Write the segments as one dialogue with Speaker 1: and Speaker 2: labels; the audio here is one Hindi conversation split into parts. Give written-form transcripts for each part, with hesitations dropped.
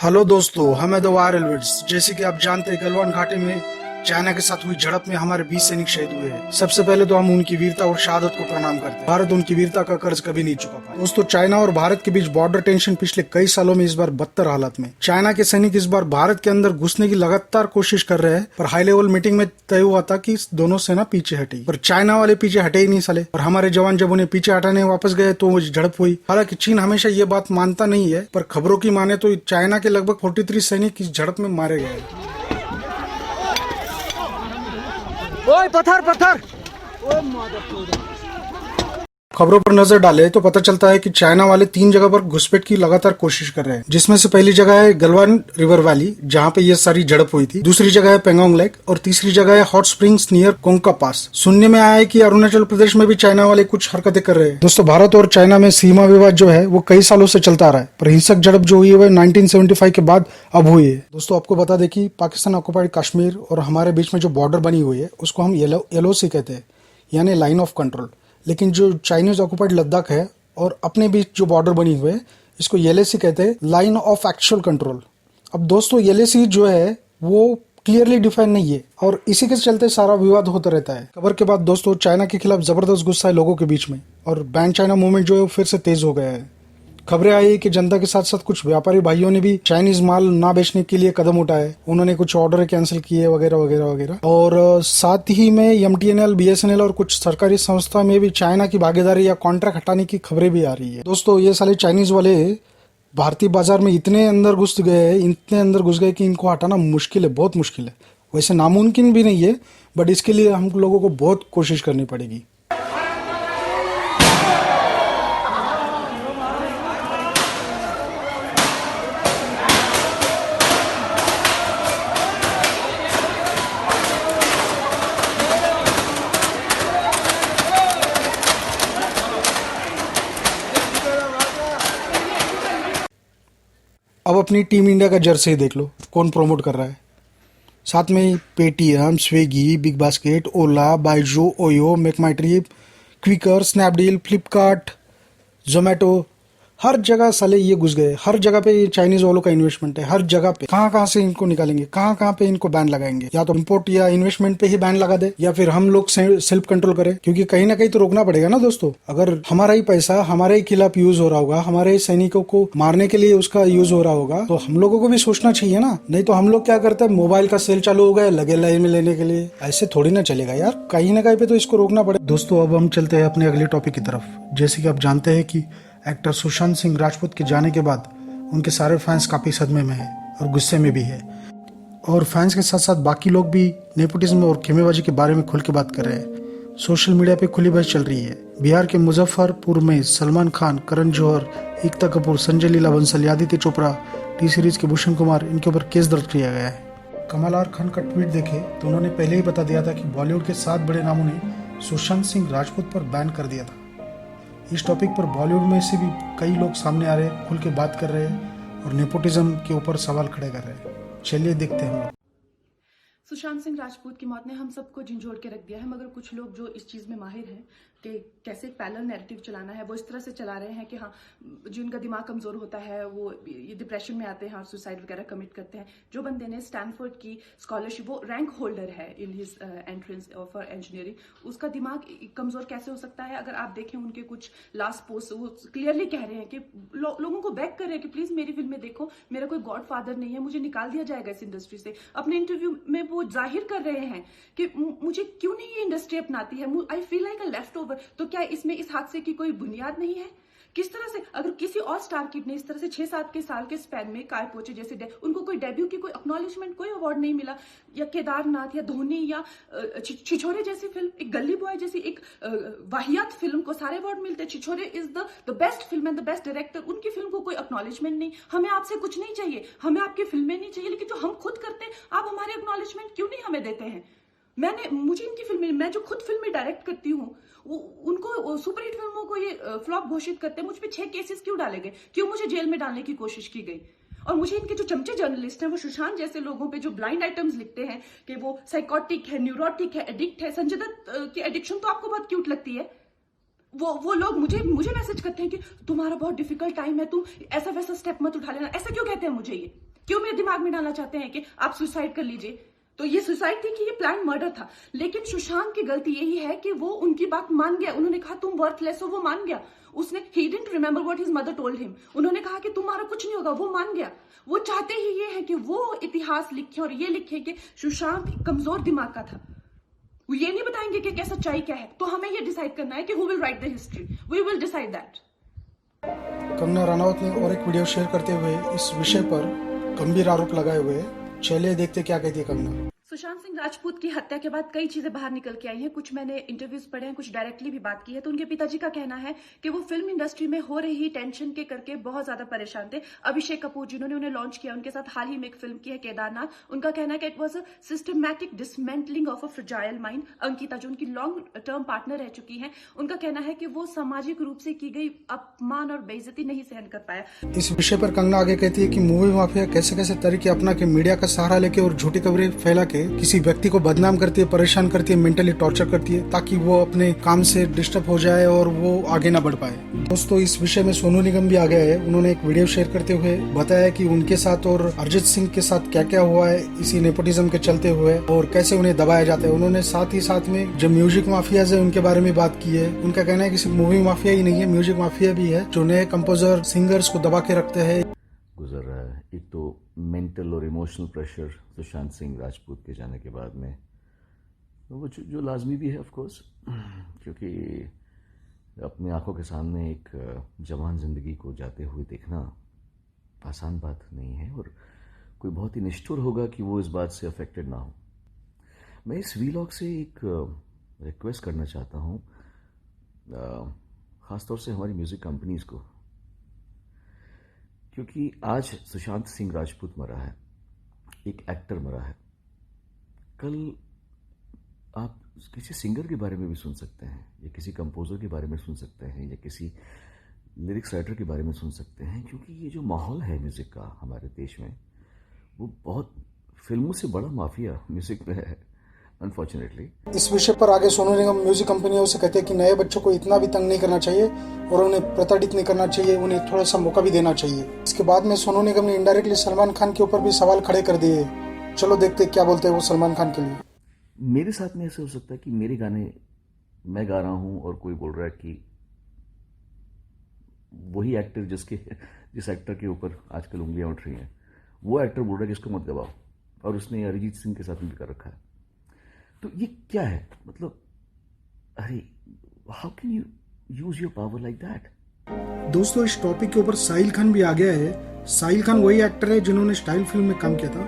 Speaker 1: हेलो दोस्तों, हम द वायरल विड्स। जैसे कि आप जानते हैं, गलवान घाटी में चाइना के साथ हुई झड़प में हमारे 20 सैनिक शहीद हुए हैं। सबसे पहले तो हम उनकी वीरता और शहादत को प्रणाम करते हैं। भारत उनकी वीरता का कर्ज कभी नहीं चुका पाया। दोस्तों, चाइना और भारत के बीच बॉर्डर टेंशन पिछले कई सालों में इस बार बदतर हालत में। चाइना के सैनिक इस बार भारत के अंदर घुसने की लगातार कोशिश कर रहे हैं, पर हाई लेवल मीटिंग में तय हुआ था कि दोनों सेना पीछे हटेगी, पर चाइना वाले पीछे हटे ही नहीं साले। और हमारे जवान जब उन्हें पीछे हटाने वापस गए तो वो झड़प हुई। हालांकि चीन हमेशा ये बात मानता नहीं है, पर खबरों की माने तो चाइना के लगभग 43 सैनिक इस झड़प में मारे गए।
Speaker 2: ओए पत्थर पत्थर।
Speaker 1: खबरों पर नजर डाले तो पता चलता है कि चाइना वाले 3 जगह पर घुसपैठ की लगातार कोशिश कर रहे हैं, जिसमें से पहली जगह है गलवान रिवर वैली, जहां पे ये सारी झड़प हुई थी। दूसरी जगह है पेंगोंग लेक और तीसरी जगह है हॉट स्प्रिंग्स नियर कोंका पास। सुनने में आया है कि अरुणाचल प्रदेश में भी चाइना वाले कुछ हरकतें कर रहे हैं। दोस्तों, भारत और चाइना में सीमा विवाद जो है वो कई सालों से चलता आ रहा है, पर हिंसक झड़प जो हुई है वो 1975 के बाद अब हुई है। दोस्तों, आपको बता दें कि पाकिस्तान ऑक्युपाइड कश्मीर और हमारे बीच में जो बॉर्डर बनी हुई है उसको हम LOC कहते हैं, यानी लाइन ऑफ कंट्रोल। लेकिन जो चाइनीज ऑक्युपाइड लद्दाख है और अपने बीच जो बॉर्डर बनी हुई है इसको LAC कहते हैं, लाइन ऑफ एक्चुअल कंट्रोल। अब दोस्तों, LAC जो है वो क्लियरली डिफाइन नहीं है और इसी के चलते सारा विवाद होता रहता है। खबर के बाद दोस्तों, चाइना के खिलाफ जबरदस्त गुस्सा है लोगों के बीच में और बैन चाइना मूवमेंट जो है वो फिर से तेज हो गया है। खबरें आई कि जनता के साथ साथ कुछ व्यापारी भाइयों ने भी चाइनीज माल ना बेचने के लिए कदम उठाए। उन्होंने कुछ ऑर्डर कैंसिल किए वगैरह वगैरह वगैरह। और साथ ही में MTNL, BSNL और कुछ सरकारी संस्था में भी चाइना की भागीदारी या कॉन्ट्रैक्ट हटाने की खबरें भी आ रही है। दोस्तों, ये साले चाइनीज वाले भारतीय बाजार में इतने अंदर घुस गए कि इनको हटाना मुश्किल है, बहुत मुश्किल है। वैसे नामुमकिन भी नहीं है, बट इसके लिए हम लोगों को बहुत कोशिश करनी पड़ेगी। अब अपनी टीम इंडिया का जर्सी देख लो, कौन प्रमोट कर रहा है। साथ में Paytm, Swiggy, big basket, Ola, Byju, OYO, make my trip, Quikr, Snapdeal, Flipkart, Zomato, हर जगह साले ये घुस गए। हर जगह पे ये चाइनीज वालों का इन्वेस्टमेंट है, हर जगह पे। कहाँ से इनको निकालेंगे, कहाँ पे इनको बैन लगाएंगे। या तो इंपोर्ट या इन्वेस्टमेंट पे ही बैन लगा दे, या फिर हम लोग सेल्फ कंट्रोल करें, क्योंकि कहीं ना कहीं तो रोकना पड़ेगा ना दोस्तों। अगर हमारा ही पैसा हमारे ही खिलाफ यूज हो रहा होगा, हमारे सैनिकों को मारने के लिए उसका यूज हो रहा होगा, तो हम लोगों को भी सोचना चाहिए ना। नहीं तो हम लोग क्या करते हैं, मोबाइल का सेल चालू हो गया, लगे लाइन में लेने के लिए। ऐसे थोड़ी ना चलेगा यार, कहीं ना कहीं पे तो इसको रोकना पड़ेगा। दोस्तों, अब हम चलते हैं अपने अगले टॉपिक की तरफ। जैसे कि आप जानते हैं कि एक्टर सुशांत सिंह राजपूत के जाने के बाद उनके सारे फैंस काफी सदमे में हैं और गुस्से में भी है। और फैंस के साथ साथ बाकी लोग भी नेपोटिज्म और खेमेबाजी के बारे में खुल के बात कर रहे हैं। सोशल मीडिया पे खुली बहस चल रही है। बिहार के मुजफ्फरपुर में सलमान खान, करण जौहर, एकता कपूर, संजय लीला बंसल, आदित्य चोपड़ा, टी सीरीज के भूषण कुमार, इनके ऊपर केस दर्ज किया गया है। कमल आर खान का ट्वीट देखे तो उन्होंने पहले ही बता दिया था कि बॉलीवुड के 7 बड़े नामों ने सुशांत सिंह राजपूत पर बैन कर दिया था। इस टॉपिक पर बॉलीवुड में से भी कई लोग सामने आ रहे हैं, खुल के बात कर रहे हैं और नेपोटिज्म के ऊपर सवाल खड़े कर रहे हैं। चलिए देखते हैं।
Speaker 3: सुशांत सिंह राजपूत की मौत ने हम सबको झंझोड़ के रख दिया है, मगर कुछ लोग जो इस चीज़ में माहिर हैं कि कैसे पैरेलल नैरेटिव चलाना है, वो इस तरह से चला रहे हैं कि हाँ, जिनका दिमाग कमज़ोर होता है वो ये डिप्रेशन में आते हैं और सुसाइड वगैरह कमिट करते हैं। जो बंदे ने स्टैनफोर्ड की स्कॉलरशिप, वो रैंक होल्डर है in his entrance for engineering, उसका दिमाग कमज़ोर कैसे हो सकता है। अगर आप देखें उनके कुछ लास्ट पोस्ट, वो क्लियरली कह रहे हैं कि लोगों को बैक कर रहे हैं कि प्लीज़ मेरी फिल्में देखो, मेरा कोई गॉड फादर नहीं है, मुझे निकाल दिया जाएगा इस इंडस्ट्री से। अपने इंटरव्यू में वो जाहिर कर रहे हैं कि मुझे क्यों नहीं ये इंडस्ट्री अपनाती है, I feel like a left over. तो क्या इसमें इस हादसे की कोई बुनियाद नहीं है? किस तरह से अगर किसी और स्टार किड ने इस तरह से 6-7 के साल के स्पैन में काय पहुंचे, जैसे उनको कोई डेब्यू की कोई एक्नॉलेजमेंट, कोई अवार्ड नहीं मिला, या केदारनाथ या धोनी या छिछोरे जैसी फिल्म, एक गली बॉय जैसी एक वाहियात फिल्म को सारे अवार्ड मिलते। Chhichhore is the best film and the best director, उनकी फिल्म को कोई एक्नॉलेजमेंट नहीं। हमें आपसे कुछ नहीं चाहिए, हमें आपकी फिल्में नहीं चाहिए, लेकिन जो हम खुद करते हैं आप हमारे एक्नॉलेजमेंट क्यों नहीं हमें देते हैं। मुझे इनकी फिल्में, मैं जो खुद फिल्में डायरेक्ट करती हूँ, उनको सुपरहिट फिल्मों को ये फ्लॉप घोषित करते हैं। मुझ पे 6 केसेस क्यों डाले गए, क्यों मुझे जेल में डालने की कोशिश की गई। और मुझे इनके जो चमचे जर्नलिस्ट हैं, वो सुशांत जैसे लोगों पे जो ब्लाइंड आइटम्स लिखते हैं कि वो साइकोटिक है, न्यूरोटिक है, एडिक्ट है। संजय दत्त की एडिक्शन तो आपको बहुत क्यूट लगती है। वो लोग मुझे मैसेज करते हैं कि तुम्हारा बहुत डिफिकल्ट टाइम है, तुम ऐसा वैसा स्टेप मत उठा लेना। ऐसा क्यों कहते हैं मुझे ये? क्यों मेरे दिमाग में डालना चाहते हैं कि आप सुसाइड कर लीजिए? तो ये सुसाइड थी कि ये प्लान मर्डर था? लेकिन सुशांत की गलती यही है कि वो उनकी बात मान गया। उन्होंने कहा तुम वर्थलेस हो, वो मान गया। उसने he didn't remember what his mother told him. उन्होंने कहा कि तुम्हारा कुछ नहीं होगा, वो मान गया। वो चाहते ही ये है कि वो इतिहास लिखे और ये लिखे कि सुशांत एक कमजोर दिमाग का था। वो ये नहीं बताएंगे कि क्या सच्चाई क्या है। तो हमें ये डिसाइड करना है कि who will write the history. We will decide that.
Speaker 1: Kangana Ranaut ने और एक वीडियो शेयर करते हुए इस विषय पर गंभीर आरोप लगाए हुए हैं। चलिए देखते क्या कहती है कंगना।
Speaker 3: सुशांत सिंह राजपूत की हत्या के बाद कई चीजें बाहर निकल के आई हैं। कुछ मैंने इंटरव्यूज पढ़े हैं, कुछ डायरेक्टली भी बात की है। तो उनके पिताजी का कहना है कि वो फिल्म इंडस्ट्री में हो रही टेंशन के करके बहुत ज्यादा परेशान थे। अभिषेक कपूर जिन्होंने उन्हें लॉन्च किया, उनके साथ हाल ही में एक फिल्म की है केदारनाथ। उनका कहना है कि it was a systematic dismantling of a fragile mind. Ankita जो उनकी लॉन्ग टर्म पार्टनर रह चुकी है, उनका कहना है कि वो सामाजिक रूप से की गई अपमान और बेइज्जती नहीं सहन कर पाया।
Speaker 1: इस विषय पर कंगना आगे कहती है कि मूवी माफिया कैसे कैसे तरीके अपना के मीडिया का सहारा लेके और झूठी खबरें फैला के किसी व्यक्ति को बदनाम करती है, परेशान करती है, मेंटली टॉर्चर करती है ताकि वो अपने काम से डिस्टर्ब हो जाए और वो आगे ना बढ़ पाए। दोस्तों इस विषय में सोनू निगम भी आ गए हैं। उन्होंने एक वीडियो शेयर करते हुए बताया कि उनके साथ और अरिजीत सिंह के साथ क्या क्या हुआ है इसी नेपोटिज्म के चलते हुए और कैसे उन्हें दबाया जाता है। उन्होंने साथ ही साथ में जो म्यूजिक माफिया है उनके बारे में बात की है। उनका कहना है कि सिर्फ मूवी माफिया ही नहीं है, म्यूजिक माफिया भी है जो नए कंपोजर सिंगर्स को दबा के रखते हैं।
Speaker 4: गुजर रहा है एक तो मेंटल और इमोशनल प्रेशर सुशांत सिंह राजपूत के जाने के बाद में, वो जो लाजमी भी है ऑफ कोर्स, क्योंकि अपनी आंखों के सामने एक जवान जिंदगी को जाते हुए देखना आसान बात नहीं है और कोई बहुत ही निष्ठुर होगा कि वो इस बात से अफेक्टेड ना हो। मैं इस वीलॉग से एक रिक्वेस्ट करना चाहता हूँ, ख़ासतौर से हमारी म्यूज़िक कंपनीज़ को, क्योंकि आज सुशांत सिंह राजपूत मरा है, एक एक्टर मरा है। कल आप किसी सिंगर के बारे में भी सुन सकते हैं या किसी कंपोजर के बारे में सुन सकते हैं या किसी लिरिक्स राइटर के बारे में सुन सकते हैं, क्योंकि ये जो माहौल है म्यूज़िक का हमारे देश में वो बहुत फिल्मों से बड़ा माफिया म्यूज़िक में है अनफॉर्चुनेटली।
Speaker 1: इस विषय पर आगे सोनू निगम म्यूजिक कंपनियों से कहते हैं कि नए बच्चों को इतना भी तंग नहीं करना चाहिए और उन्हें प्रताड़ित नहीं करना चाहिए, उन्हें थोड़ा सा मौका भी देना चाहिए। इसके बाद में सोनू निगम ने इनडायरेक्टली सलमान खान के ऊपर भी सवाल खड़े कर दिए। चलो देखते क्या बोलते हैं वो सलमान खान के लिए।
Speaker 4: मेरे साथ में ऐसे हो सकता है कि मेरे गाने मैं गा रहा हूं और कोई बोल रहा है कि वही एक्टर जिस एक्टर के ऊपर आजकल उंगलियां उठ रही हैं वो एक्टर बोल रहा है कि इसको मत गवाओ, और उसने अरिजीत सिंह के साथ भी कर रखा है। तो ये क्या है? मतलब अरे how can you use your power like that?
Speaker 1: दोस्तों इस टॉपिक के ऊपर साहिल खान भी आ गया है। साहिल खान वही एक्टर है जिन्होंने स्टाइल फिल्म में काम किया था।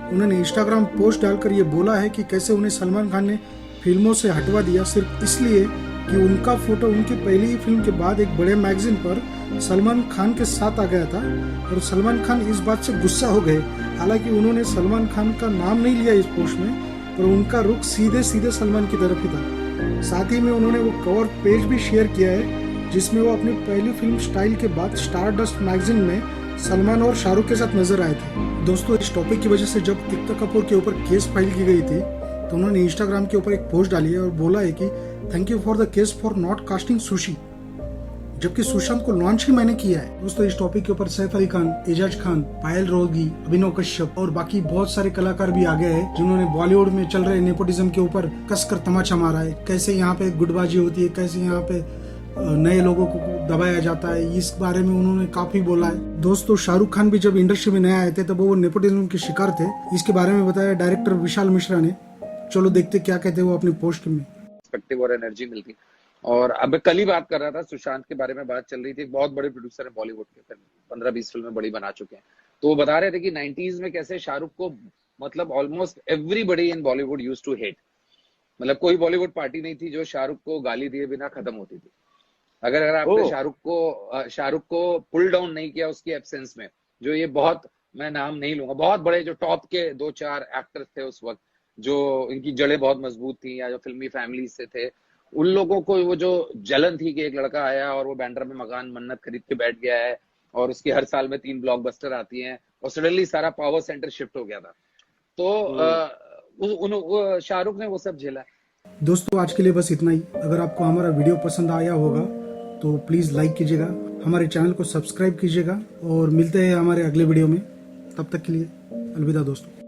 Speaker 1: उन्होंने इंस्टाग्राम पोस्ट डालकर ये बोला है कि कैसे उन्हें सलमान खान ने फिल्मों से हटवा दिया सिर्फ इसलिए कि उनका फोटो उनकी पहली ही फिल्म के बाद एक बड़े मैगजीन पर सलमान खान के साथ आ गया था और सलमान खान इस बात से गुस्सा हो गए। हालांकि उन्होंने सलमान खान का नाम नहीं लिया इस पोस्ट में, पर उनका रुख सीधे सीधे सलमान की तरफ ही था। साथ ही में उन्होंने वो कवर पेज भी शेयर किया है जिसमें वो अपनी पहली फिल्म स्टाइल के बाद स्टारडस्ट मैगजीन में सलमान और शाहरुख के साथ नजर आए थे। दोस्तों इस टॉपिक की वजह से जब दीपिका कपूर के ऊपर केस फाइल की गई थी तो उन्होंने इंस्टाग्राम के ऊपर एक पोस्ट डाली है और बोला है कि thank you for the case for not casting sushi, जबकि सुशांत को लॉन्च ही मैंने किया है। दोस्तों इस टॉपिक के ऊपर सैफ अली खान, एजाज खान, पायल रोहगी, अभिनव कश्यप और बाकी बहुत सारे कलाकार भी आ गए हैं जिन्होंने बॉलीवुड में चल रहे नेपोटिज्म के ऊपर कसकर तमाचा मारा है। कैसे यहाँ पे गुटबाजी होती है, कैसे यहाँ पे नए लोगों को दबाया जाता है, इस बारे में उन्होंने काफी बोला है। दोस्तों शाहरुख खान भी जब इंडस्ट्री में नए आए थे तब वो नेपोटिज्म के शिकार थे। इसके बारे में बताया डायरेक्टर विशाल मिश्रा ने। चलो देखते क्या कहते हैं वो अपनी पोस्ट में।
Speaker 5: पर्सपेक्टिव और एनर्जी मिलती। और अब कल ही बात कर रहा था, सुशांत के बारे में बात चल रही थी। बहुत बड़े प्रोड्यूसर है बॉलीवुड के, 15-20 फिल्में बड़ी बना चुके हैं। तो वो बता रहे थे कि 90s में कैसे शाहरुख को मतलब almost everybody in Bollywood used to hate. मतलब कोई बॉलीवुड पार्टी नहीं थी जो शाहरुख को गाली दिए बिना खत्म होती थी। अगर आपने शाहरुख को पुल डाउन नहीं किया उसकी एब्सेंस में, जो ये बहुत, मैं नाम नहीं लूंगा, बहुत बड़े जो टॉप के 2-4 एक्टर्स थे उस वक्त, जो इनकी जड़ें बहुत मजबूत थी या जो फिल्मी फैमिली से थे, उन लोगों को वो जो जलन थी कि एक लड़का आया और वो बैंड्रा में मकान मन्नत खरीद के बैठ गया है और उसकी हर साल में 3 ब्लॉकबस्टर आती हैं और सडनली सारा पावर सेंटर शिफ्ट हो गया था। तो शाहरुख ने वो सब झेला।
Speaker 1: दोस्तों आज के लिए बस इतना ही। अगर आपको हमारा वीडियो पसंद आया होगा तो प्लीज लाइक कीजिएगा, हमारे चैनल को सब्सक्राइब कीजिएगा और मिलते हैं हमारे अगले वीडियो में। तब तक के लिए अलविदा दोस्तों।